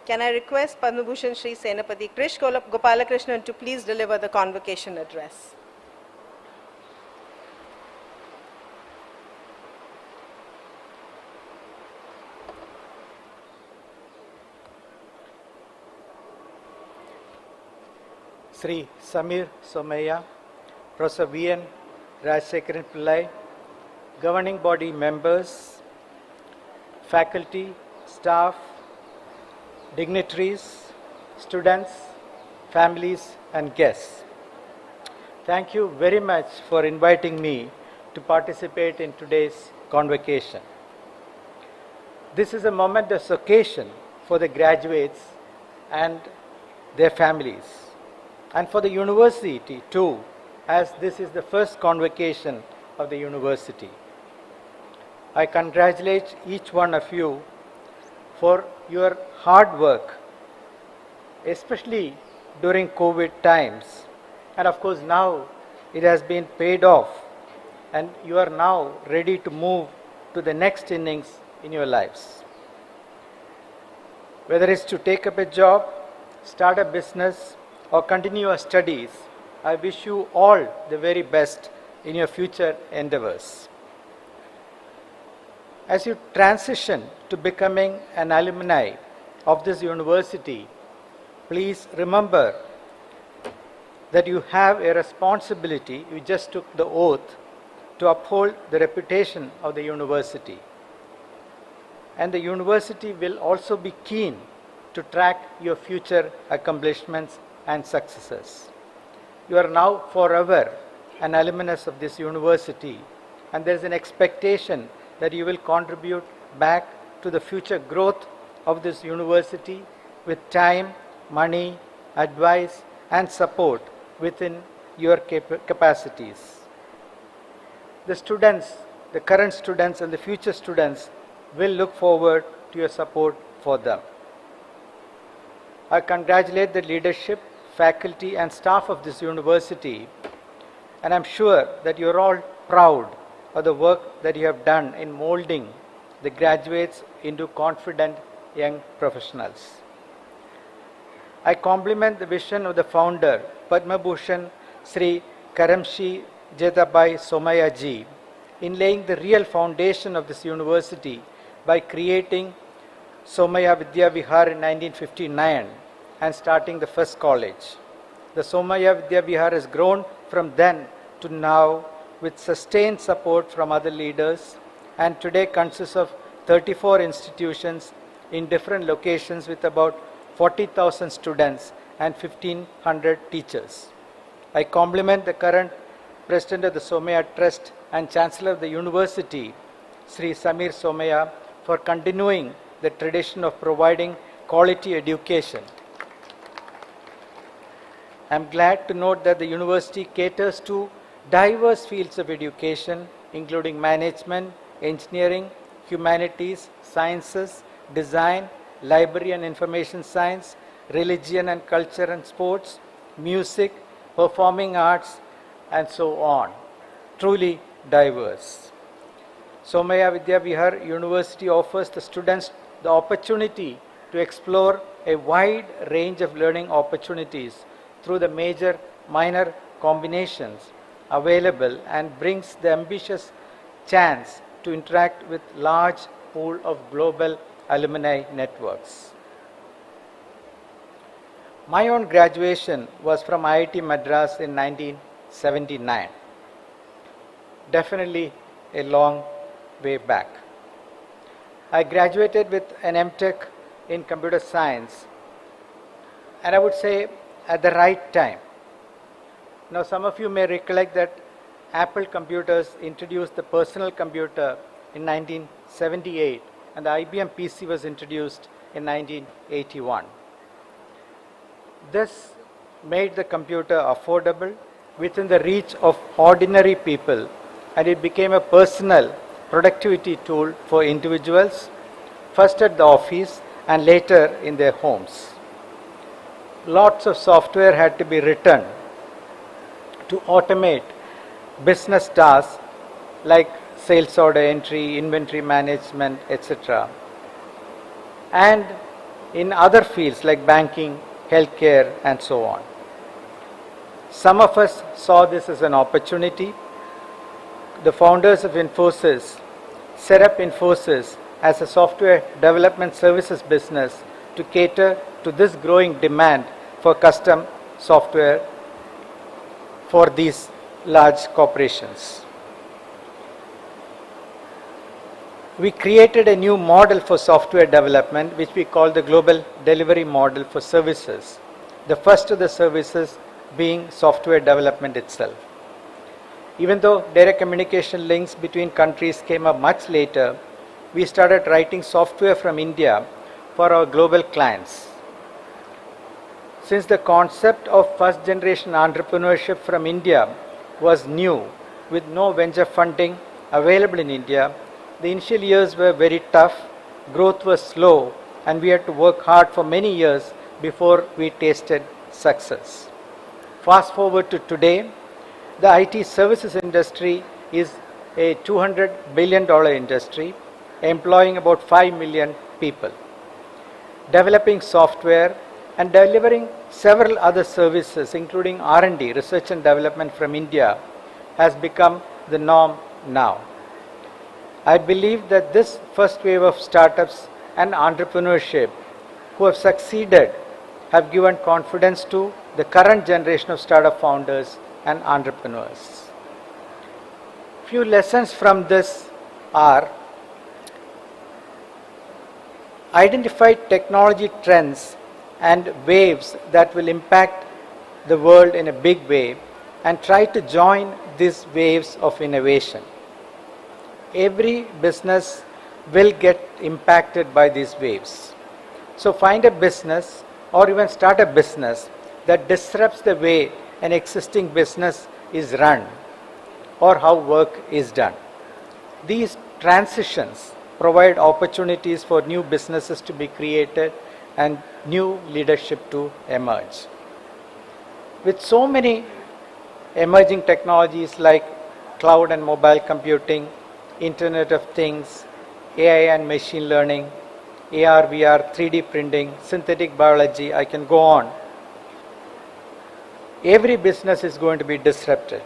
Can I request Padma Bhushan Shri Senapati Kris Gopalakrishnan to please deliver the convocation address? Sri Samir Somaya, Professor V.N. Rajsekharan Pillai, governing body members, faculty, staff, dignitaries, students, families, and guests. Thank you very much for inviting me to participate in today's convocation. This is a momentous occasion for the graduates and their families, and for the university too, as this is the first convocation of the university. I congratulate each one of you for your hard work, especially during COVID times. And of course now it has been paid off and you are now ready to move to the next innings in your lives. Whether it's to take up a job, start a business, or continue your studies, I wish you all the very best in your future endeavors. As you transition to becoming an alumni of this university, please remember that you have a responsibility. You just took the oath to uphold the reputation of the university. And the university will also be keen to track your future accomplishments and successes. You are now forever an alumnus of this university, and there is an expectation that you will contribute back to the future growth of this university with time, money, advice, and support within your capacities. The students, the current students and the future students will look forward to your support for them. I congratulate the leadership, faculty and staff of this university, and I'm sure that you're all proud of the work that you have done in molding the graduates into confident young professionals. I compliment the vision of the founder, Padma Bhushan Sri Karamshi Jetabai Somaya ji, in laying the real foundation of this university by creating Somaya Vidya Vihar in 1959 and starting the first college. The Somaya Vidya Vihar has grown from then to now with sustained support from other leaders, and today consists of 34 institutions in different locations with about 40,000 students and 1,500 teachers. I compliment the current President of the Somaya Trust and Chancellor of the University, Sri Samir Somaya, for continuing the tradition of providing quality education. I am glad to note that the university caters to diverse fields of education, including management, engineering, humanities, sciences, design, library and information science, religion and culture and sports, music, performing arts, and so on. Truly diverse. Somaya Vidya Vihar University offers the students the opportunity to explore a wide range of learning opportunities through the major minor combinations available and brings the ambitious chance to interact with large pool of global alumni networks. My own graduation was from IIT Madras in 1979. Definitely a long way back. I graduated with an M.Tech in computer science, and I would say at the right time. Now some of you may recollect that Apple Computers introduced the personal computer in 1978 and the IBM PC was introduced in 1981. This made the computer affordable within the reach of ordinary people, and it became a personal productivity tool for individuals, first at the office and later in their homes. Lots of software had to be written to automate business tasks like sales order entry, inventory management, etc. And in other fields like banking, healthcare, and so on. Some of us saw this as an opportunity. The founders of Infosys set up Infosys as a software development services business to cater to this growing demand for custom software for these large corporations. We created a new model for software development, which we call the global delivery model for services. The first of the services being software development itself. Even though direct communication links between countries came up much later, we started writing software from India for our global clients. Since the concept of first generation entrepreneurship from India was new, with no venture funding available in India, the initial years were very tough, growth was slow, and we had to work hard for many years before we tasted success. Fast forward to today, the IT services industry is a $200 billion industry, employing about 5 million people. Developing software and delivering several other services, including R&D, research and development from India, has become the norm now. I believe that this first wave of startups and entrepreneurship who have succeeded have given confidence to the current generation of startup founders and entrepreneurs. Few lessons from this are: identify technology trends and waves that will impact the world in a big way and try to join these waves of innovation. Every business will get impacted by these waves. So find a business or even start a business that disrupts the way an existing business is run or how work is done. These transitions provide opportunities for new businesses to be created and new leadership to emerge. With so many emerging technologies like cloud and mobile computing, Internet of Things, AI and machine learning, AR, VR, 3D printing, synthetic biology, I can go on. Every business is going to be disrupted.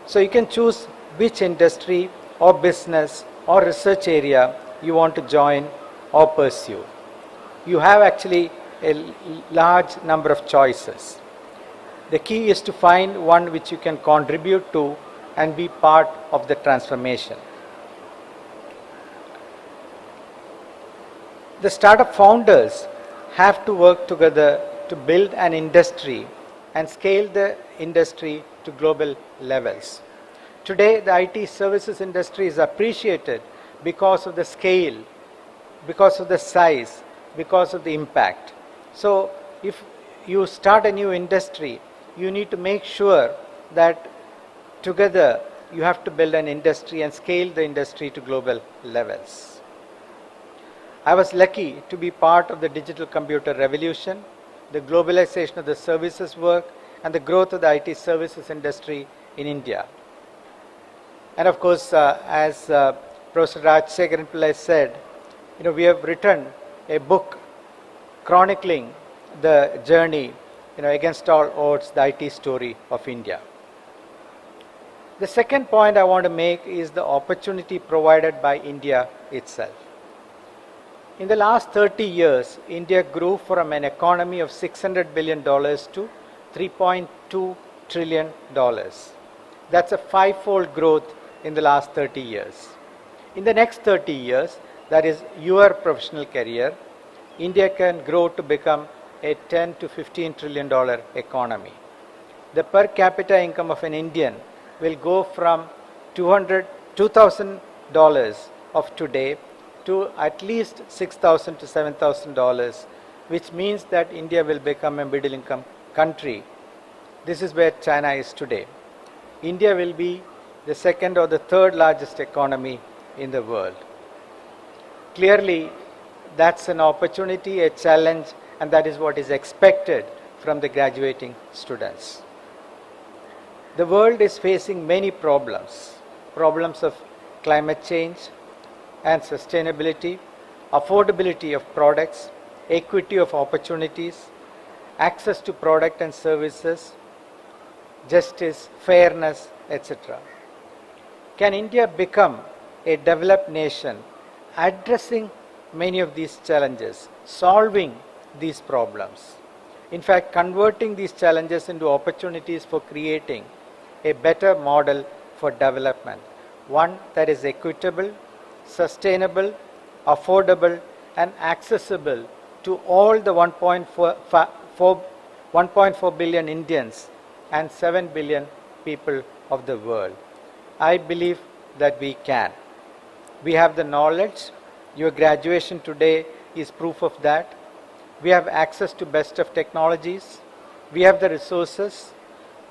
So you can choose which industry or business or research area you want to join or pursue. You have actually a large number of choices. The key is to find one which you can contribute to and be part of the transformation. The startup founders have to work together to build an industry and scale the industry to global levels. Today, the IT services industry is appreciated because of the scale, because of the size, because of the impact. So, if you start a new industry, you need to make sure that together you have to build an industry and scale the industry to global levels. I was lucky to be part of the digital computer revolution, the globalization of the services work, and the growth of the IT services industry in India. And of course, as Professor Rajsekaran Pillai said, we have written a book chronicling the journey, against all odds, the IT story of India. The second point I want to make is the opportunity provided by India itself. In the last 30 years, India grew from an economy of $600 billion to $3.2 trillion. That's a five-fold growth in the last 30 years. In the next 30 years, that is your professional career, India can grow to become a $10 to $15 trillion economy. The per capita income of an Indian will go from $2,000 of today to at least $6,000 to $7,000, which means that India will become a middle income country. This is where China is today. India will be the second or the third largest economy in the world. Clearly, that's an opportunity, a challenge, and that is what is expected from the graduating students. The world is facing many problems of climate change and sustainability, affordability of products, equity of opportunities, access to product and services, justice, fairness, etc. Can India become a developed nation addressing many of these challenges, solving these problems? In fact, converting these challenges into opportunities for creating a better model for development, one that is equitable, sustainable, affordable, and accessible to all the 1.4 billion Indians and 7 billion people of the world. I believe that we can. We have the knowledge. Your graduation today is proof of that. We have access to best of technologies. We have the resources.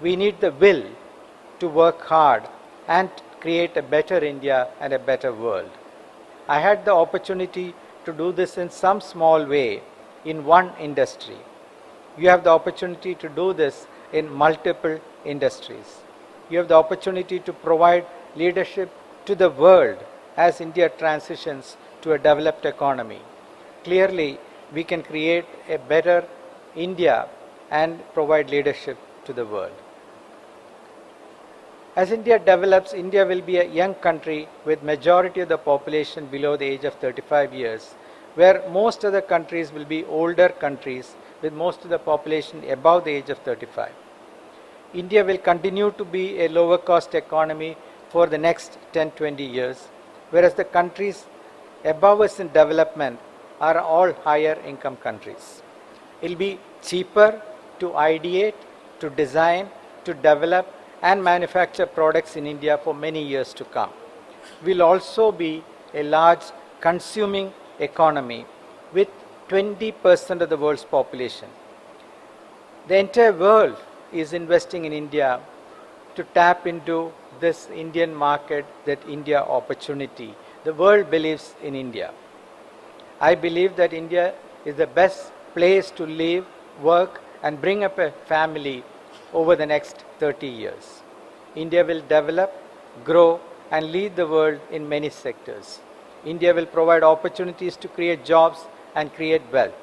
We need the will to work hard and create a better India and a better world. I had the opportunity to do this in some small way in one industry. You have the opportunity to do this in multiple industries. You have the opportunity to provide leadership to the world as India transitions to a developed economy. Clearly, we can create a better India and provide leadership to the world. As India develops, India will be a young country with majority of the population below the age of 35 years, where most other countries will be older countries with most of the population above the age of 35. India will continue to be a lower cost economy for the next 10-20 years, whereas the countries above us in development are all higher income countries. It will be cheaper to ideate, to design, to develop and manufacture products in India for many years to come. We will also be a large consuming economy with 20% of the world's population. The entire world is investing in India to tap into this Indian market, that India opportunity. The world believes in India. I believe that India is the best place to live, work and bring up a family over the next 30 years. India will develop, grow and lead the world in many sectors. India will provide opportunities to create jobs and create wealth.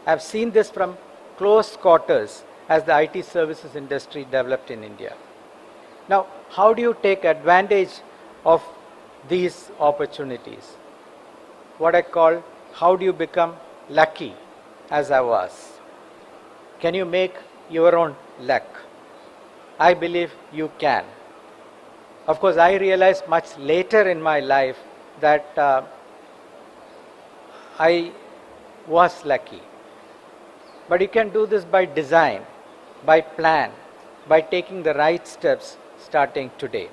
I have seen this from close quarters as the IT services industry developed in India. Now, how do you take advantage of these opportunities? What I call, how do you become lucky as I was? Can you make your own luck? I believe you can. Of course, I realized much later in my life that I was lucky. But you can do this by design, by plan, by taking the right steps starting today.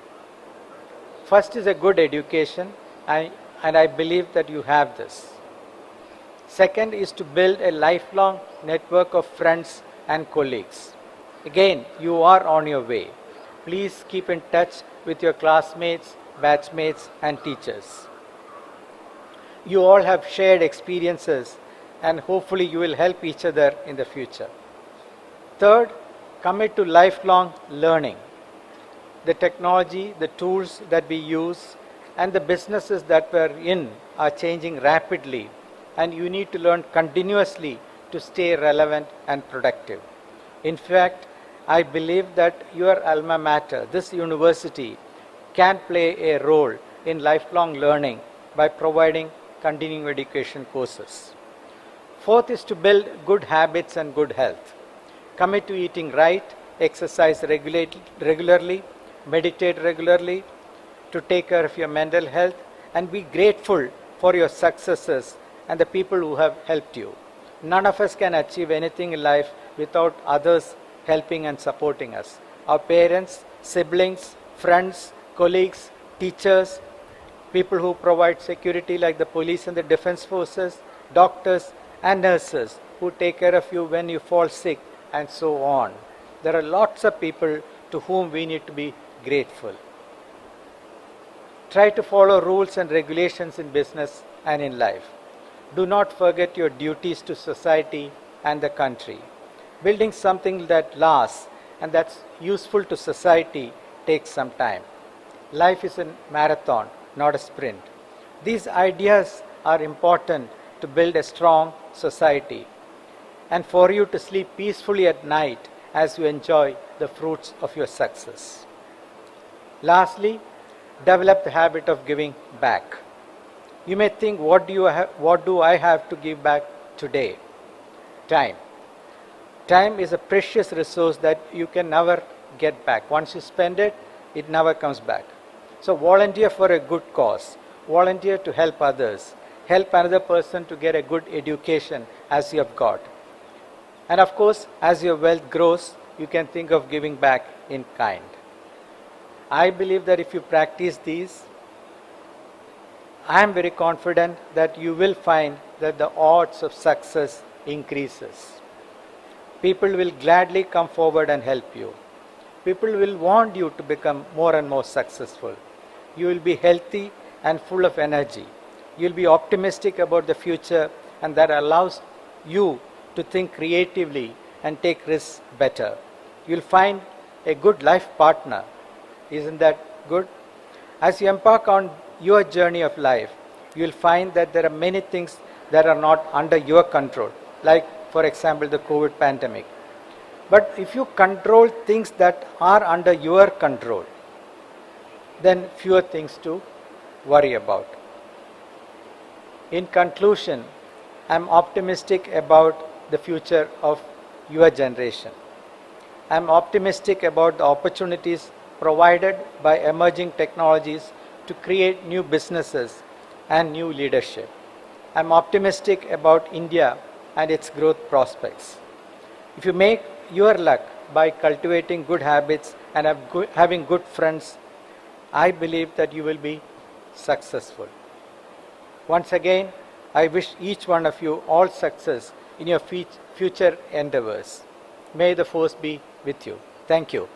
First is a good education, and I believe that you have this. Second is to build a lifelong network of friends and colleagues. Again, you are on your way. Please keep in touch with your classmates, batchmates and teachers. You all have shared experiences and hopefully you will help each other in the future. Third, commit to lifelong learning. The technology, the tools that we use and the businesses that we're in are changing rapidly, and you need to learn continuously to stay relevant and productive. In fact, I believe that your alma mater, this university, can play a role in lifelong learning by providing continuing education courses. Fourth is to build good habits and good health. Commit to eating right, exercise regularly, meditate regularly, to take care of your mental health, and be grateful for your successes and the people who have helped you. None of us can achieve anything in life without others helping and supporting us. Our parents, siblings, friends, colleagues, teachers, people who provide security like the police and the defense forces, doctors and nurses who take care of you when you fall sick, and so on. There are lots of people to whom we need to be grateful. Try to follow rules and regulations in business and in life. Do not forget your duties to society and the country. Building something that lasts and that's useful to society takes some time. Life is a marathon, not a sprint. These ideas are important to to build a strong society, and for you to sleep peacefully at night as you enjoy the fruits of your success. Lastly, develop the habit of giving back. You may think, what do I have to give back today? Time. Time is a precious resource that you can never get back. Once you spend it, it never comes back. So volunteer for a good cause. Volunteer to help others. Help another person to get a good education as you have got. And of course, as your wealth grows, you can think of giving back in kind. I believe that if you practice these, I am very confident that you will find that the odds of success increases. People will gladly come forward and help you. People will want you to become more and more successful. You will be healthy and full of energy. You will be optimistic about the future, and that allows you to think creatively and take risks better. You will find a good life partner. Isn't that good? As you embark on your journey of life, you will find that there are many things that are not under your control, like, for example, the COVID pandemic. But if you control things that are under your control, then fewer things to worry about. In conclusion, I am optimistic about the future of your generation. I am optimistic about the opportunities provided by emerging technologies to create new businesses and new leadership. I am optimistic about India and its growth prospects. If you make your luck by cultivating good habits and having good friends, I believe that you will be successful. Once again, I wish each one of you all success in your future endeavors. May the force be with you. Thank you.